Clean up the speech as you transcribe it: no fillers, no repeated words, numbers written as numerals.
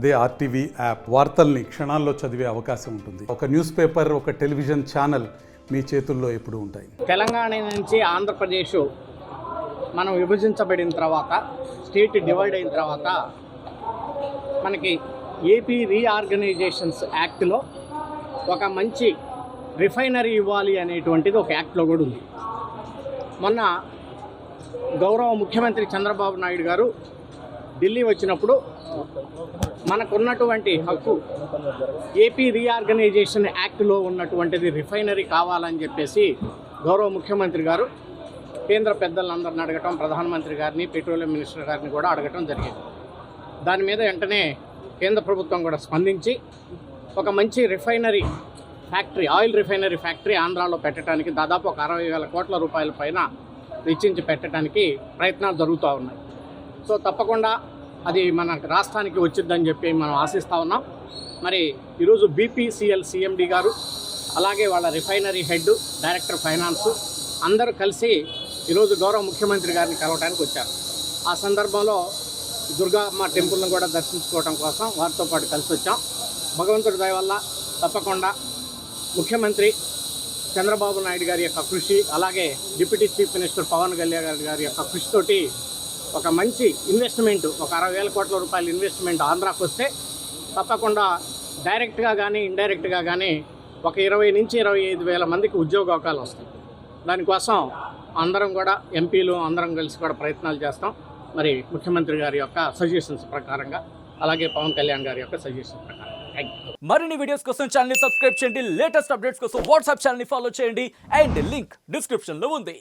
అదే RTV app వార్తల్ని క్షణాల్లో చదివే అవకాశం ఉంటుంది. ఒక న్యూస్ పేపర్, ఒక టెలివిజన్ ఛానల్ మీ చేతుల్లో ఎప్పుడూ ఉంటాయి. తెలంగాణ నుంచి ఆంధ్రప్రదేశ్ మనం విభజించబడిన తర్వాత, స్టేట్ డివైడ్ అయిన తర్వాత మనకి ఏపీ రీఆర్గనైజేషన్స్ యాక్ట్లో ఒక మంచి రిఫైనరీ ఇవ్వాలి అనేటువంటిది ఒక యాక్ట్లో కూడా ఉంది. మొన్న గౌరవ ముఖ్యమంత్రి చంద్రబాబు నాయుడు గారు ఢిల్లీ వచ్చినప్పుడు మనకున్నటువంటి హక్కు ఏపీ రీఆర్గనైజేషన్ యాక్ట్లో ఉన్నటువంటిది రిఫైనరీ కావాలని చెప్పేసి గౌరవ ముఖ్యమంత్రి గారు కేంద్ర పెద్దలందరిని అడగటం, ప్రధానమంత్రి గారిని, పెట్రోలియం మినిస్టర్ గారిని కూడా అడగటం జరిగింది. దాని మీద వెంటనే కేంద్ర ప్రభుత్వం కూడా స్పందించి ఒక మంచి refinery factory, oil refinery factory ఆంధ్రాలో పెట్టడానికి దాదాపు ఒక 60,000 కోట్ల రూపాయల పైన వెచ్చించి పెట్టడానికి ప్రయత్నాలు జరుగుతూ ఉన్నాయి. సో తప్పకుండా అది మన రాష్ట్రానికి వచ్చిందని చెప్పి మనం ఆశిస్తూ ఉన్నాం. మరి ఈరోజు బీపీసీఎల్ సిఎండి గారు, అలాగే వాళ్ళ రిఫైనరీ హెడ్, డైరెక్టర్ ఫైనాన్సు అందరూ కలిసి ఈరోజు గౌరవ ముఖ్యమంత్రి గారిని కలవడానికి వచ్చారు. ఆ సందర్భంలో దుర్గామ్మ టెంపుల్ను కూడా దర్శించుకోవడం కోసం వారితో పాటు కలిసి వచ్చాం. భగవంతుడి దయ వల్ల తప్పకుండా ముఖ్యమంత్రి చంద్రబాబు నాయుడు గారి యొక్క కృషి, అలాగే deputy chief minister Pawan Kalyan గారి యొక్క కృషితోటి ఒక మంచి ఇన్వెస్ట్మెంట్, ఒక 60,000 కోట్ల రూపాయల ఇన్వెస్ట్మెంట్ ఆంధ్రాకు వస్తే తప్పకుండా డైరెక్ట్గా కానీ ఇండైరెక్ట్గా కానీ ఒక 20 నుంచి 25,000 మందికి ఉద్యోగావకాశాలు వస్తాయి. దానికోసం అందరం కూడా ఎంపీలు అందరం కలిసి కూడా ప్రయత్నాలు చేస్తాం. మరి ముఖ్యమంత్రి గారి యొక్క సజెషన్స్ ప్రకారంగా, అలాగే పవన్ కళ్యాణ్ గారి యొక్క సజెషన్స్ ప్రకారం. మరిన్ని వీడియోస్ కోసం ఛానల్ ని సబ్స్క్రైబ్ చేయండి. లేటెస్ట్ అప్డేట్స్ కోసం వాట్సాప్ ఛానల్ ని ఫాలో చేయండి. అండ్ లింక్ డిస్క్రిప్షన్ లో ఉంది.